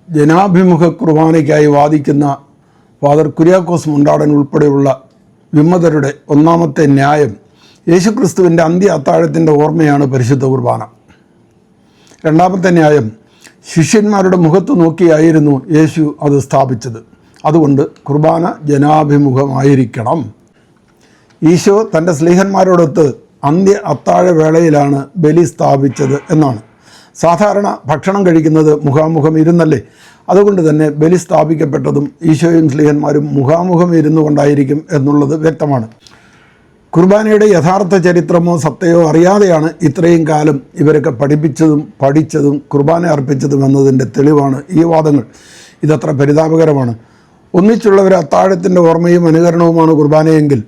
ജനാഭിമുഖ കുർബാനയ്ക്കായി വാദിക്കുന്ന ഫാദർ കുര്യാക്കോസ് മുണ്ടാടൻ ഉൾപ്പെടെയുള്ള വിമതരുടെ ഒന്നാമത്തെ ന്യായം യേശുക്രിസ്തുവിൻ്റെ അന്ത്യ അത്താഴത്തിൻ്റെ ഓർമ്മയാണ് പരിശുദ്ധ കുർബാന. രണ്ടാമത്തെ ന്യായം ശിഷ്യന്മാരുടെ മുഖത്ത് നോക്കിയായിരുന്നു യേശു അത് സ്ഥാപിച്ചത്. അതുകൊണ്ട് കുർബാന ജനാഭിമുഖമായിരിക്കണം. ഈശോ തൻ്റെ സ്ലീഹന്മാരോടൊത്ത് അന്ത്യ അത്താഴ വേളയിലാണ് ബലി സ്ഥാപിച്ചത് എന്നാണ്. സാധാരണ ഭക്ഷണം കഴിക്കുന്നത് മുഖാമുഖം ഇരുന്നല്ലേ. അതുകൊണ്ട് തന്നെ ബലി സ്ഥാപിക്കപ്പെട്ടതും ഈശോയും സ്ലീഹന്മാരും മുഖാമുഖം ഇരുന്നു കൊണ്ടായിരിക്കും എന്നുള്ളത് വ്യക്തമാണ്. കുർബാനയുടെ യഥാർത്ഥ ചരിത്രമോ സത്തയോ അറിയാതെയാണ് ഇത്രയും കാലം ഇവരൊക്കെ പഠിച്ചതും കുർബാന അർപ്പിച്ചതും എന്നതിൻ്റെ തെളിവാണ് ഈ വാദങ്ങൾ. ഇതത്ര പരിതാപകരമാണ്. ഒന്നിച്ചുള്ളവർ അത്താഴത്തിൻ്റെ ഓർമ്മയും അനുകരണവുമാണ് കുർബാനയെങ്കിൽ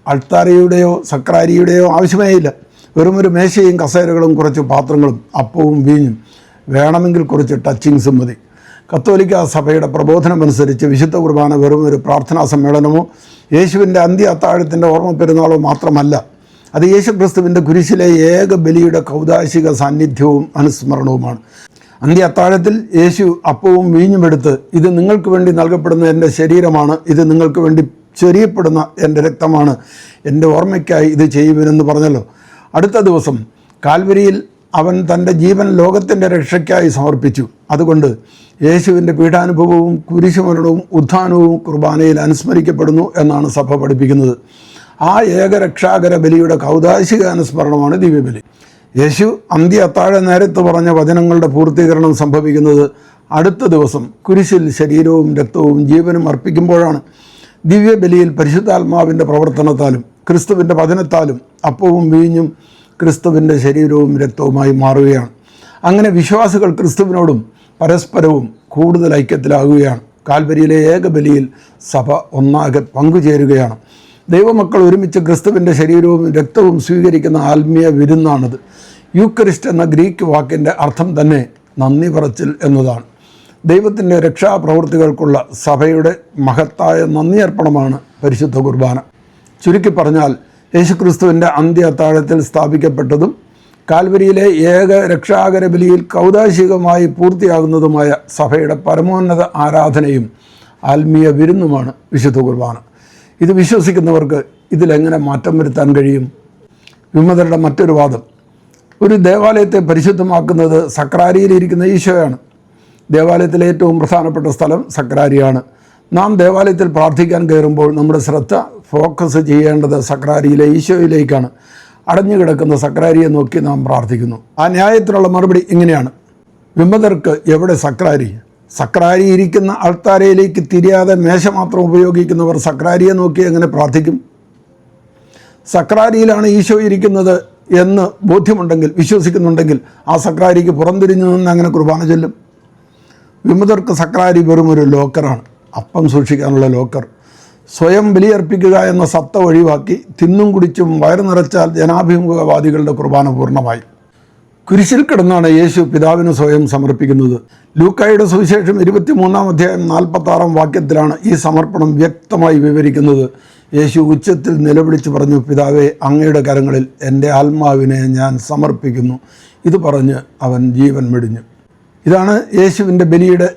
അൾത്താരയുടെയോ സക്രാരിയുടെയോ ആവശ്യമേ ഇല്ല. വെറുമൊരു മേശയും കസേരകളും കുറച്ച് പാത്രങ്ങളും അപ്പവും വീഞ്ഞും, വേണമെങ്കിൽ കുറച്ച് ടച്ചിങ്സും മതി. കത്തോലിക്ക സഭയുടെ പ്രബോധനമനുസരിച്ച് വിശുദ്ധ കുർബാന വെറും ഒരു പ്രാർത്ഥനാ സമ്മേളനമോ യേശുവിൻ്റെ അന്ത്യ അത്താഴത്തിൻ്റെ ഓർമ്മ പെരുന്നാളോ മാത്രമല്ല. അത് യേശുക്രിസ്തുവിൻ്റെ കുരിശിലെ ഏക ബലിയുടെ കൗദാശിക സാന്നിധ്യവും അനുസ്മരണവുമാണ്. അന്ത്യ അത്താഴത്തിൽ യേശു അപ്പവും വീഞ്ഞും എടുത്ത്, ഇത് നിങ്ങൾക്ക് വേണ്ടി നൽകപ്പെടുന്ന എൻ്റെ ശരീരമാണ്, ഇത് നിങ്ങൾക്ക് വേണ്ടി ചൊരിയപ്പെടുന്ന എൻ്റെ രക്തമാണ്, എൻ്റെ ഓർമ്മയ്ക്കായി ഇത് ചെയ്യുവിനെന്ന് പറഞ്ഞല്ലോ. അടുത്ത ദിവസം കാൽവരിയിൽ അവൻ തൻ്റെ ജീവൻ ലോകത്തിൻ്റെ രക്ഷയ്ക്കായി സമർപ്പിച്ചു. അതുകൊണ്ട് യേശുവിൻ്റെ പീഡാനുഭവവും കുരിശുമരണവും ഉത്ഥാനവും കുർബാനയിൽ അനുസ്മരിക്കപ്പെടുന്നു എന്നാണ് സഭ പഠിപ്പിക്കുന്നത്. ആ ഏകരക്ഷാകര ബലിയുടെ കൗദാശിക അനുസ്മരണമാണ് ദിവ്യബലി. യേശു അന്ത്യ അത്താഴ നേരത്ത് പറഞ്ഞ വചനങ്ങളുടെ പൂർത്തീകരണം സംഭവിക്കുന്നത് അടുത്ത ദിവസം കുരിശിൽ ശരീരവും രക്തവും ജീവനും അർപ്പിക്കുമ്പോഴാണ്. ദിവ്യബലിയിൽ പരിശുദ്ധാത്മാവിൻ്റെ പ്രവർത്തനത്താലും ക്രിസ്തുവിൻ്റെ വചനത്താലും അപ്പവും വീഞ്ഞും ക്രിസ്തുവിൻ്റെ ശരീരവും രക്തവുമായി മാറുകയാണ്. അങ്ങനെ വിശ്വാസികൾ ക്രിസ്തുവിനോടും പരസ്പരവും കൂടുതൽ ഐക്യത്തിലാകുകയാണ്. കാൽവരിയിലെ ഏകബലിയിൽ സഭ ഒന്നാകെ പങ്കുചേരുകയാണ്. ദൈവമക്കൾ ഒരുമിച്ച് ക്രിസ്തുവിൻ്റെ ശരീരവും രക്തവും സ്വീകരിക്കുന്ന ആത്മീയ വിരുന്നാണിത്. യൂക്കറിസ്റ്റ് എന്ന ഗ്രീക്ക് വാക്കിൻ്റെ അർത്ഥം തന്നെ നന്ദി പറച്ചിൽ എന്നതാണ്. ദൈവത്തിൻ്റെ രക്ഷാപ്രവൃത്തികൾക്കുള്ള സഭയുടെ മഹത്തായ നന്ദി അർപ്പണമാണ് പരിശുദ്ധ കുർബാന. ചുരുക്കി പറഞ്ഞാൽ യേശുക്രിസ്തുവിൻ്റെ അന്ത്യ അത്താഴത്തിൽ സ്ഥാപിക്കപ്പെട്ടതും കാൽവരിയിലെ ഏക രക്ഷാകര ബലിയിൽ കൗദാശികമായി പൂർത്തിയാകുന്നതുമായ സഭയുടെ പരമോന്നത ആരാധനയും ആത്മീയ വിരുന്നുമാണ് വിശുദ്ധ കുർബാന. ഇത് വിശ്വസിക്കുന്നവർക്ക് ഇതിലെങ്ങനെ മാറ്റം വരുത്താൻ കഴിയും? വിമതരുടെ മറ്റൊരു വാദം, ഒരു ദേവാലയത്തെ പരിശുദ്ധമാക്കുന്നത് സക്രാരിയിലിരിക്കുന്ന ഈശോയാണ്. ദേവാലയത്തിലെ ഏറ്റവും പ്രധാനപ്പെട്ട സ്ഥലം സക്രാരിയാണ്. നാം ദേവാലയത്തിൽ പ്രാർത്ഥിക്കാൻ കയറുമ്പോൾ നമ്മുടെ ശ്രദ്ധ ഫോക്കസ് ചെയ്യേണ്ടത് സക്രാരിയിലെ ഈശോയിലേക്കാണ്. അടഞ്ഞു കിടക്കുന്ന സക്രാരിയെ നോക്കി നാം പ്രാർത്ഥിക്കുന്നു. ആ ന്യായത്തിനുള്ള മറുപടി ഇങ്ങനെയാണ്: വിമതർക്ക് എവിടെ സക്രാരി? സക്രാരി ഇരിക്കുന്ന അൾത്താരയിലേക്ക് തിരിയാതെ മേശ മാത്രം ഉപയോഗിക്കുന്നവർ സക്രാരിയെ നോക്കി എങ്ങനെ പ്രാർത്ഥിക്കും? സക്രാരിയിലാണ് ഈശോ ഇരിക്കുന്നത് എന്ന് ബോധ്യമുണ്ടെങ്കിൽ, വിശ്വസിക്കുന്നുണ്ടെങ്കിൽ ആ സക്രാരിക്ക് പുറംതിരിഞ്ഞു നിന്ന് അങ്ങനെ കുർബാന ചൊല്ലും. വിമതർക്ക് സക്രാരി വെറും ഒരു ലോക്കറാണ്, അപ്പം സൂക്ഷിക്കാനുള്ള ലോക്കർ. സ്വയം ബലിയർപ്പിക്കുക എന്ന സത്ത ഒഴിവാക്കി തിന്നും കുടിച്ചും വയറ് നിറച്ചാൽ ജനാഭിമുഖവാദികളുടെ കുർബാന പൂർണ്ണമായി. കുരിശിൽ കിടന്നാണ് യേശു പിതാവിന് സ്വയം സമർപ്പിക്കുന്നത്. ലൂക്കായുടെ സുവിശേഷം 23-ാം അധ്യായം 46-ാം വാക്യത്തിലാണ് ഈ സമർപ്പണം വ്യക്തമായി വിവരിക്കുന്നത്. യേശു ഉച്ചത്തിൽ നിലവിളിച്ച് പറഞ്ഞു, പിതാവേ, അങ്ങയുടെ കരങ്ങളിൽ എൻ്റെ ആത്മാവിനെ ഞാൻ സമർപ്പിക്കുന്നു. ഇത് പറഞ്ഞ് അവൻ ജീവൻ വെടിഞ്ഞു. ഇതാണ് യേശുവിൻ്റെ ബലിയുടെ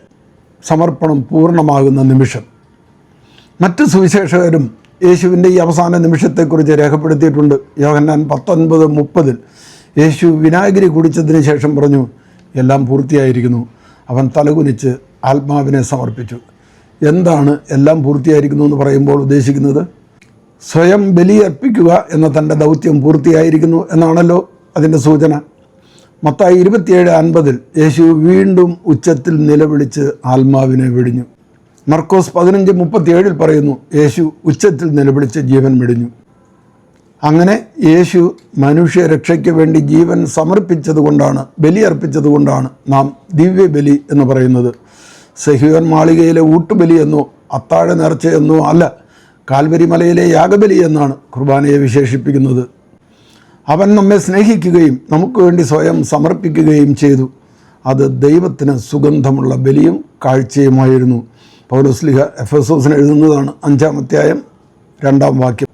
സമർപ്പണം പൂർണ്ണമാകുന്ന നിമിഷം. മറ്റ് സുവിശേഷകരും യേശുവിൻ്റെ ഈ അവസാന നിമിഷത്തെക്കുറിച്ച് രേഖപ്പെടുത്തിയിട്ടുണ്ട്. യോഹന്നാൻ 19:30 യേശു വിനാഗിരി കുടിച്ചതിന് ശേഷം പറഞ്ഞു, എല്ലാം പൂർത്തിയായിരിക്കുന്നു. അവൻ തലകുനിച്ച് ആത്മാവിനെ സമർപ്പിച്ചു. എന്താണ് എല്ലാം പൂർത്തിയായിരിക്കുന്നു എന്ന് പറയുമ്പോൾ ഉദ്ദേശിക്കുന്നത്? സ്വയം ബലിയർപ്പിക്കുക എന്ന തൻ്റെ ദൗത്യം പൂർത്തിയായിരിക്കുന്നു എന്നാണല്ലോ അതിൻ്റെ സൂചന. മത്തായി 27:50 യേശു വീണ്ടും ഉച്ചത്തിൽ നിലവിളിച്ച് ആത്മാവിനെ വെടിഞ്ഞു. മർക്കോസ് 15:37 പറയുന്നു, യേശു ഉച്ചത്തിൽ നിലവിളിച്ച് ജീവൻ വെടിഞ്ഞു. അങ്ങനെ യേശു മനുഷ്യരക്ഷയ്ക്ക് വേണ്ടി ജീവൻ സമർപ്പിച്ചതുകൊണ്ടാണ്, ബലിയർപ്പിച്ചതുകൊണ്ടാണ് നാം ദിവ്യബലി എന്ന് പറയുന്നത്. സെഹിയോൻ മാളികയിലെ ഊട്ടുബലി എന്നോ അത്താഴ നേർച്ചയെന്നോ അല്ല, കാൽവരി മലയിലെ യാഗബലി എന്നാണ് കുർബാനയെ വിശേഷിപ്പിക്കുന്നത്. അവൻ നമ്മെ സ്നേഹിക്കുകയും നമുക്ക് വേണ്ടി സ്വയം സമർപ്പിക്കുകയും ചെയ്തു. അത് ദൈവത്തിന് സുഗന്ധമുള്ള ബലിയും കാഴ്ചയുമായിരുന്നു. പൗലോസ്ലീഹ എഫെസോസിന് എഴുതുന്നതാണ് 5-ാം അധ്യായം 2-ാം വാക്യം.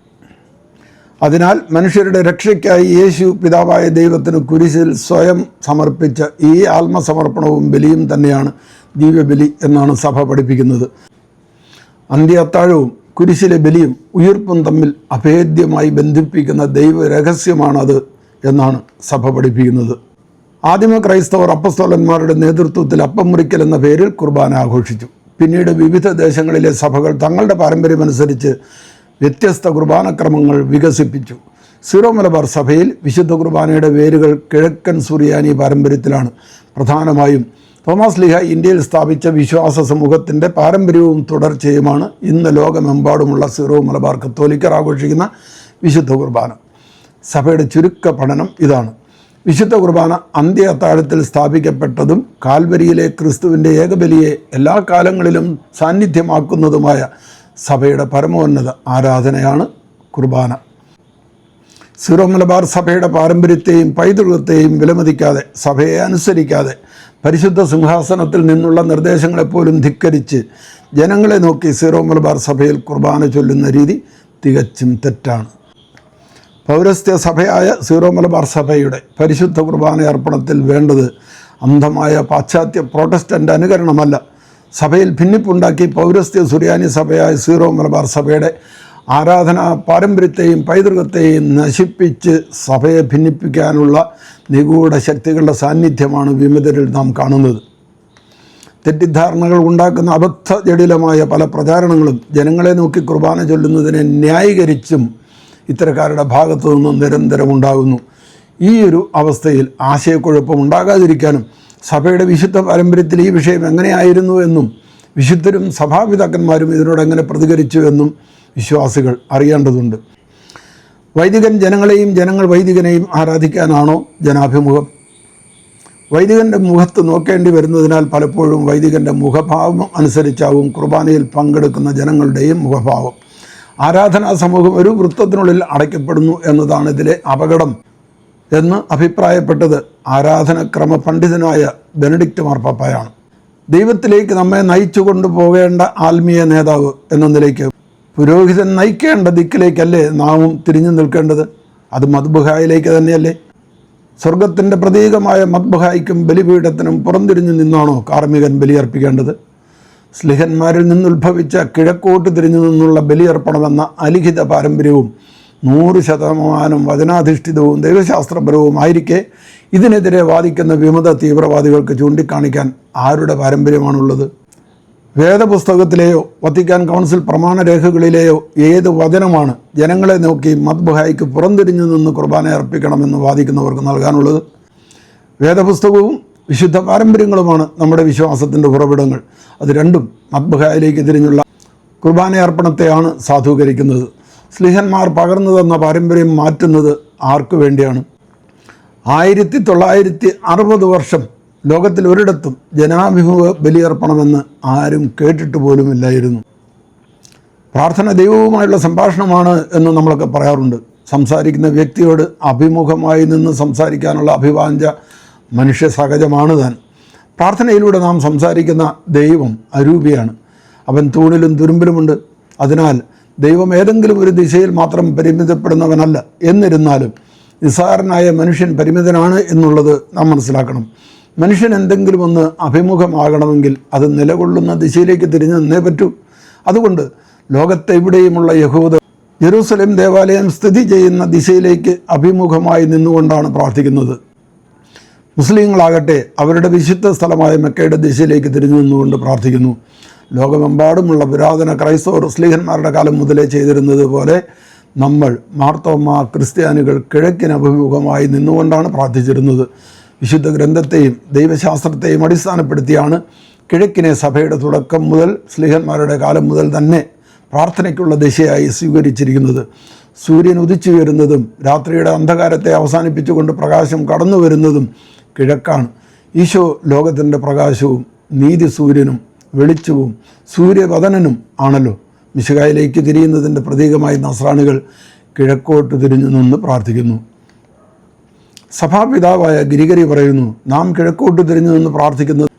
അതിനാൽ മനുഷ്യരുടെ രക്ഷയ്ക്കായി യേശു പിതാവായ ദൈവത്തിന് കുരിശിൽ സ്വയം സമർപ്പിച്ച ഈ ആത്മസമർപ്പണവും ബലിയും തന്നെയാണ് ദിവ്യബലി എന്നാണ് സഭ പഠിപ്പിക്കുന്നത്. അന്ത്യ അത്താഴവും കുരിശിലെ ബലിയും ഉയിർപ്പും തമ്മിൽ അഭേദ്യമായി ബന്ധിപ്പിക്കുന്ന ദൈവ രഹസ്യമാണത് എന്നാണ് സഭ പഠിപ്പിക്കുന്നത്. ആദിമ ക്രൈസ്തവർ അപ്പസ്തോലന്മാരുടെ നേതൃത്വത്തിൽ അപ്പം മുറിക്കൽ എന്ന പേരിൽ കുർബാന ആഘോഷിച്ചു. പിന്നീട് വിവിധ ദേശങ്ങളിലെ സഭകൾ തങ്ങളുടെ പാരമ്പര്യമനുസരിച്ച് വ്യത്യസ്ത കുർബാനക്രമങ്ങൾ വികസിപ്പിച്ചു. സീറോ മലബാർ സഭയിൽ വിശുദ്ധ കുർബാനയുടെ വേരുകൾ കിഴക്കൻ സുറിയാനി പാരമ്പര്യത്തിലാണ്. പ്രധാനമായും തോമസ് ലീഹ ഇന്ത്യയിൽ സ്ഥാപിച്ച വിശ്വാസ സമൂഹത്തിൻ്റെ പാരമ്പര്യവും തുടർച്ചയുമാണ് ഇന്ന് ലോകമെമ്പാടുമുള്ള സീറോ മലബാർ കത്തോലിക്കർ ആഘോഷിക്കുന്ന വിശുദ്ധ കുർബാന. സഭയുടെ ചുരുക്ക പഠനം ഇതാണ്: വിശുദ്ധ കുർബാന അന്ത്യ അത്താഴത്തിൽ സ്ഥാപിക്കപ്പെട്ടതും കാൽവരിയിലെ ക്രിസ്തുവിൻ്റെ ഏകബലിയെ എല്ലാ കാലങ്ങളിലും സാന്നിധ്യമാക്കുന്നതുമായ സഭയുടെ പരമോന്നത ആരാധനയാണ് കുർബാന. സീറോ മലബാർ സഭയുടെ പാരമ്പര്യത്തെയും പൈതൃകത്തെയും വിലമതിക്കാതെ, സഭയെ അനുസരിക്കാതെ, പരിശുദ്ധ സിംഹാസനത്തിൽ നിന്നുള്ള നിർദ്ദേശങ്ങളെപ്പോലും ധിക്കരിച്ച് ജനങ്ങളെ നോക്കി സീറോ മലബാർ സഭയിൽ കുർബാന ചൊല്ലുന്ന രീതി തികച്ചും തെറ്റാണ്. പൗരസ്ത്യ സഭയായ സീറോ മലബാർ സഭയുടെ പരിശുദ്ധ കുർബാന അർപ്പണത്തിൽ വേണ്ടത് അന്ധമായ പാശ്ചാത്യ പ്രോട്ടസ്റ്റൻ്റ് അനുകരണമല്ല. സഭയിൽ ഭിന്നിപ്പുണ്ടാക്കി പൗരസ്ത്യ സുറിയാനി സഭയായ സീറോ മലബാർ സഭയുടെ ആരാധനാ പാരമ്പര്യത്തെയും പൈതൃകത്തെയും നശിപ്പിച്ച് സഭയെ ഭിന്നിപ്പിക്കാനുള്ള നിഗൂഢ ശക്തികളുടെ സാന്നിധ്യമാണ് വിമതരിൽ നാം കാണുന്നത്. തെറ്റിദ്ധാരണകൾ ഉണ്ടാക്കുന്ന അബദ്ധജടിലമായ പല പ്രചാരണങ്ങളും ജനങ്ങളെ നോക്കി കുർബാന ചൊല്ലുന്നതിനെ ന്യായീകരിച്ചും ഇത്തരക്കാരുടെ ഭാഗത്തു നിന്നും നിരന്തരം ഉണ്ടാകുന്നു. ഈ ഒരു അവസ്ഥയിൽ ആശയക്കുഴപ്പം ഉണ്ടാകാതിരിക്കാനും സഭയുടെ വിശുദ്ധ പാരമ്പര്യത്തിൽ ഈ വിഷയം എങ്ങനെയായിരുന്നു എന്നും വിശുദ്ധരും സഭാപിതാക്കന്മാരും ഇതിനോട് എങ്ങനെ പ്രതികരിച്ചു എന്നും വിശ്വാസികൾ അറിയേണ്ടതുണ്ട്. വൈദികൻ ജനങ്ങളെയും ജനങ്ങൾ വൈദികനെയും ആരാധിക്കാനാണോ ജനാഭിമുഖം? വൈദികൻ്റെ മുഖത്ത് നോക്കേണ്ടി വരുന്നതിനാൽ പലപ്പോഴും വൈദികൻ്റെ മുഖഭാവം അനുസരിച്ചാവും കുർബാനയിൽ പങ്കെടുക്കുന്ന ജനങ്ങളുടെയും മുഖഭാവം. ആരാധനാ സമൂഹം ഒരു വൃത്തത്തിനുള്ളിൽ അടയ്ക്കപ്പെടുന്നു എന്നതാണ് ഇതിലെ അപകടം എന്ന് അഭിപ്രായപ്പെട്ടത് ആരാധനക്രമ പണ്ഡിതനായ ബെനഡിക്റ്റ് മാർപ്പാപ്പയാണ്. ദൈവത്തിലേക്ക് നമ്മെ നയിച്ചു കൊണ്ടുപോകേണ്ട ആത്മീയ നേതാവ് എന്ന നിലയ്ക്ക് പുരോഹിതൻ നയിക്കേണ്ട ദിക്കിലേക്കല്ലേ നാമും തിരിഞ്ഞു നിൽക്കേണ്ടത്? അത് മദ്ബഹായിലേക്ക് തന്നെയല്ലേ? സ്വർഗത്തിൻ്റെ പ്രതീകമായ മദ്ബഹായ്ക്കും ബലിപീഠത്തിനും പുറംതിരിഞ്ഞു നിന്നാണോ കാർമ്മികൻ ബലിയർപ്പിക്കേണ്ടത്? സ്ലിഹന്മാരിൽ നിന്നുത്ഭവിച്ച കിഴക്കോട്ട് തിരിഞ്ഞു നിന്നുള്ള ബലിയർപ്പണമെന്ന അലിഖിത പാരമ്പര്യവും 100% വചനാധിഷ്ഠിതവും ദൈവശാസ്ത്രപരവും ആയിരിക്കെ ഇതിനെതിരെ വാദിക്കുന്ന വിമത തീവ്രവാദികൾക്ക് ചൂണ്ടിക്കാണിക്കാൻ ആരുടെ പാരമ്പര്യമാണുള്ളത്? വേദപുസ്തകത്തിലെയോ വത്തിക്കാൻ കൗൺസിൽ പ്രമാണരേഖകളിലെയോ ഏത് വചനമാണ് ജനങ്ങളെ നോക്കി മദ്ബഹായ്ക്ക് പുറംതിരിഞ്ഞു നിന്ന് കുർബാന അർപ്പിക്കണമെന്ന് വാദിക്കുന്നവർക്ക് നൽകാനുള്ളത്? വേദപുസ്തകവും വിശുദ്ധ പാരമ്പര്യങ്ങളുമാണ് നമ്മുടെ വിശ്വാസത്തിൻ്റെ ഉറവിടങ്ങൾ. അത് രണ്ടും മദ്ബഹായിലേക്ക് തിരിഞ്ഞുള്ള കുർബാന അർപ്പണത്തെയാണ് സാധൂകരിക്കുന്നത്. സ്ലിഹന്മാർ പകർന്നു തന്ന പാരമ്പര്യം മാറ്റുന്നത് ആർക്കു വേണ്ടിയാണ്? 1960 വർഷം ലോകത്തിൽ ഒരിടത്തും ജനാഭിമുഖ ബലിയർപ്പണമെന്ന് ആരും കേട്ടിട്ട് പോലുമില്ലായിരുന്നു. പ്രാർത്ഥന ദൈവവുമായുള്ള സംഭാഷണമാണ് എന്ന് നമ്മളൊക്കെ പറയാറുണ്ട്. സംസാരിക്കുന്ന വ്യക്തിയോട് അഭിമുഖമായി നിന്ന് സംസാരിക്കാനുള്ള അഭിവാഞ്ച മനുഷ്യ സഹജമാണ് താൻ. പ്രാർത്ഥനയിലൂടെ നാം സംസാരിക്കുന്ന ദൈവം അരൂപിയാണ്. അവൻ തൂണിലും തുരുമ്പിലുമുണ്ട്. അതിനാൽ ദൈവം ഏതെങ്കിലും ഒരു ദിശയിൽ മാത്രം പരിമിതപ്പെടുന്നവനല്ല. എന്നിരുന്നാലും നിസ്സാരനായ മനുഷ്യൻ പരിമിതനാണ് എന്നുള്ളത് നാം മനസ്സിലാക്കണം. മനുഷ്യൻ എന്തെങ്കിലും ഒന്ന് അഭിമുഖമാകണമെങ്കിൽ അത് നിലകൊള്ളുന്ന ദിശയിലേക്ക് തിരിഞ്ഞു നിന്നേ പറ്റൂ. അതുകൊണ്ട് ലോകത്തെവിടെയുമുള്ള യഹൂദർ ജെറൂസലേം ദേവാലയം സ്ഥിതി ചെയ്യുന്ന ദിശയിലേക്ക് അഭിമുഖമായി നിന്നുകൊണ്ടാണ് പ്രാർത്ഥിക്കുന്നത്. മുസ്ലിങ്ങളാകട്ടെ അവരുടെ വിശുദ്ധ സ്ഥലമായ മെക്കയുടെ ദിശയിലേക്ക് തിരിഞ്ഞു നിന്നുകൊണ്ട് പ്രാർത്ഥിക്കുന്നു. ലോകമെമ്പാടുമുള്ള പുരാതന ക്രൈസ്തവർ സ്ലീഹന്മാരുടെ കാലം മുതലേ ചെയ്തിരുന്നത് പോലെ നമ്മൾ മാർത്തോമാ ക്രിസ്ത്യാനികൾ കിഴക്കിന് അഭിമുഖമായി നിന്നുകൊണ്ടാണ് പ്രാർത്ഥിച്ചിരുന്നത്. വിശുദ്ധ ഗ്രന്ഥത്തെയും ദൈവശാസ്ത്രത്തെയും അടിസ്ഥാനപ്പെടുത്തിയാണ് കിഴക്കിനെ സഭയുടെ തുടക്കം മുതൽ സ്ലീഹന്മാരുടെ കാലം മുതൽ തന്നെ പ്രാർത്ഥനയ്ക്കുള്ള ദിശയായി സ്വീകരിച്ചിരിക്കുന്നത്. സൂര്യൻ ഉദിച്ചു വരുന്നതും രാത്രിയുടെ അന്ധകാരത്തെ അവസാനിപ്പിച്ചുകൊണ്ട് പ്രകാശം കടന്നു വരുന്നതും കിഴക്കാണ്. ഈശോ ലോകത്തിൻ്റെ പ്രകാശവും നീതി സൂര്യനും വെളിച്ചവും സൂര്യവദനനും ആണല്ലോ. മിശിഹായിലേക്ക് തിരിയുന്നതിൻ്റെ പ്രതീകമായി നസ്രാണികൾ കിഴക്കോട്ട് തിരിഞ്ഞു നിന്ന് പ്രാർത്ഥിക്കുന്നു. സഭാപിതാവായ ഗിരിഗരി പറയുന്നു, നാം കിഴക്കോട്ട് തിരിഞ്ഞു നിന്ന് പ്രാർത്ഥിക്കുന്നത്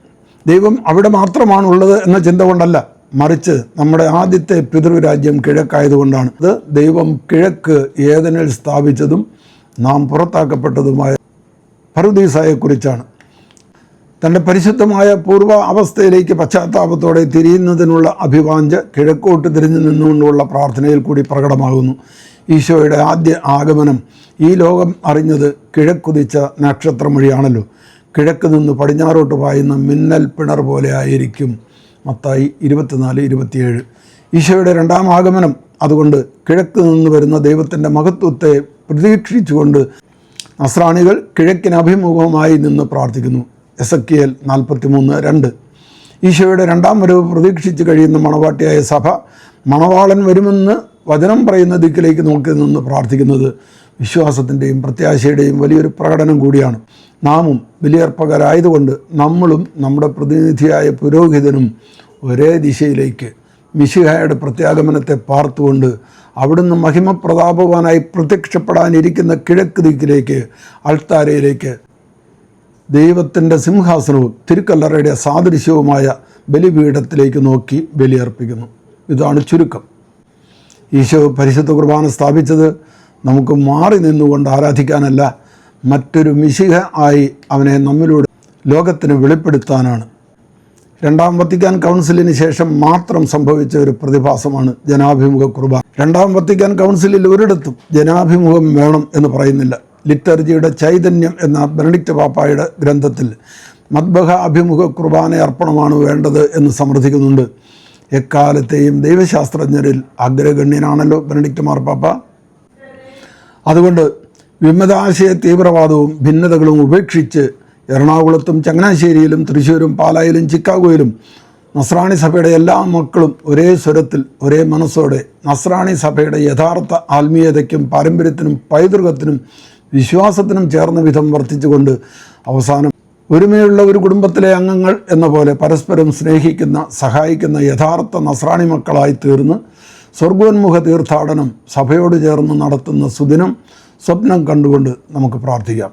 ദൈവം അവിടെ മാത്രമാണുള്ളത് എന്ന ചിന്ത കൊണ്ടല്ല, മറിച്ച് നമ്മുടെ ആദ്യത്തെ പിതൃരാജ്യം കിഴക്കായതുകൊണ്ടാണ്. അത് ദൈവം കിഴക്ക് ഏദനിൽ സ്ഥാപിച്ചതും നാം പുറത്താക്കപ്പെട്ടതുമായ പറുദീസായെക്കുറിച്ചാണ്. തൻ്റെ പരിശുദ്ധമായ പൂർവ്വ അവസ്ഥയിലേക്ക് പശ്ചാത്താപത്തോടെ തിരിയുന്നതിനുള്ള അഭിവാഞ്ച കിഴക്കോട്ട് തിരിഞ്ഞു നിന്നുകൊണ്ടുള്ള പ്രാർത്ഥനയിൽ കൂടി പ്രകടമാകുന്നു. ഈശോയുടെ ആദ്യ ആഗമനം ഈ ലോകം അറിഞ്ഞത് കിഴക്കുതിച്ച നക്ഷത്രം വഴിയാണല്ലോ. കിഴക്ക് നിന്ന് പടിഞ്ഞാറോട്ട് പായുന്ന മിന്നൽ പിണർ പോലെ ആയിരിക്കും. മത്തായി 24:27. ഈശോയുടെ രണ്ടാം ആഗമനം അതുകൊണ്ട് കിഴക്ക് നിന്ന് വരുന്ന ദൈവത്തിൻ്റെ മഹത്വത്തെ പ്രതീക്ഷിച്ചുകൊണ്ട് നസ്രാണികൾ കിഴക്കിന് അഭിമുഖമായി നിന്ന് പ്രാർത്ഥിക്കുന്നു. എസെക്കിയേൽ 43:2. ഈശോയുടെ രണ്ടാം വരവ് പ്രതീക്ഷിച്ച് കഴിയുന്ന മണവാട്ടിയായ സഭ മണവാളൻ വരുമെന്ന് വചനം പറയുന്ന ദിക്കിലേക്ക് നോക്കി നിന്ന് പ്രാർത്ഥിക്കുന്നത് വിശ്വാസത്തിൻ്റെയും പ്രത്യാശയുടെയും വലിയൊരു പ്രകടനം കൂടിയാണ്. നാമും ബലിയർപ്പകരായതുകൊണ്ട് നമ്മളും നമ്മുടെ പ്രതിനിധിയായ പുരോഹിതനും ഒരേ ദിശയിലേക്ക് മിശിഹായുടെ പ്രത്യാഗമനത്തെ പാർത്തുകൊണ്ട് അവിടുന്ന് മഹിമപ്രതാപവാനായി പ്രത്യക്ഷപ്പെടാനിരിക്കുന്ന കിഴക്ക് ദിക്കിലേക്ക്, അൾത്താരയിലേക്ക്, ദൈവത്തിൻ്റെ സിംഹാസനവും തിരുക്കല്ലറയുടെ സാദൃശ്യവുമായ ബലിപീഠത്തിലേക്ക് നോക്കി ബലിയർപ്പിക്കുന്നു. ഇതാണ് ചുരുക്കം. ഈശോ പരിശുദ്ധ കുർബാന സ്ഥാപിച്ചത് നമുക്ക് മാറി നിന്നുകൊണ്ട് ആരാധിക്കാനല്ല, മറ്റൊരു മിശിഹ ആയി അവനെ നമ്മിലൂടെ ലോകത്തിന് വെളിപ്പെടുത്താനാണ്. രണ്ടാം വത്തിക്കാൻ കൗൺസിലിന് ശേഷം മാത്രം സംഭവിച്ച ഒരു പ്രതിഭാസമാണ് ജനാഭിമുഖ കുർബാന. രണ്ടാം വത്തിക്കാൻ കൗൺസിലിൽ ഒരിടത്തും ജനാഭിമുഖം വേണം എന്ന് പറയുന്നില്ല. ലിറ്റർജിയുടെ ചൈതന്യം എന്ന ബെനഡിക്റ്റ് പാപ്പായുടെ ഗ്രന്ഥത്തിൽ മദ്ബഹ അഭിമുഖ കുർബാന അർപ്പണമാണ് വേണ്ടത് എന്ന് സമർത്ഥിക്കുന്നുണ്ട്. എക്കാലത്തെയും ദൈവശാസ്ത്രജ്ഞരിൽ അഗ്രഗണ്യനാണല്ലോ ബെനഡിക്റ്റ് മാർപ്പാപ്പ. അതുകൊണ്ട് വിമതാശയ തീവ്രവാദവും ഭിന്നതകളും ഉപേക്ഷിച്ച് എറണാകുളത്തും ചങ്ങനാശ്ശേരിയിലും തൃശ്ശൂരും പാലായിലും ചിക്കാഗോയിലും നസ്രാണി സഭയുടെ എല്ലാ മക്കളും ഒരേ സ്വരത്തിൽ ഒരേ മനസ്സോടെ നസ്രാണി സഭയുടെ യഥാർത്ഥ ആത്മീയതയ്ക്കും പാരമ്പര്യത്തിനും പൈതൃകത്തിനും വിശ്വാസത്തിനും ചേർന്ന വിധം വർത്തിച്ചുകൊണ്ട് അവസാനം ഒരുമയുള്ള ഒരു കുടുംബത്തിലെ അംഗങ്ങൾ എന്ന പോലെ പരസ്പരം സ്നേഹിക്കുന്ന, സഹായിക്കുന്ന യഥാർത്ഥ നസ്രാണി മക്കളായി തീർന്ന് സ്വർഗോന്മുഖ തീർത്ഥാടനം സഭയോട് ചേർന്ന് നടത്തുന്ന സുദിനം സ്വപ്നം കണ്ടുകൊണ്ട് നമുക്ക് പ്രാർത്ഥിക്കാം.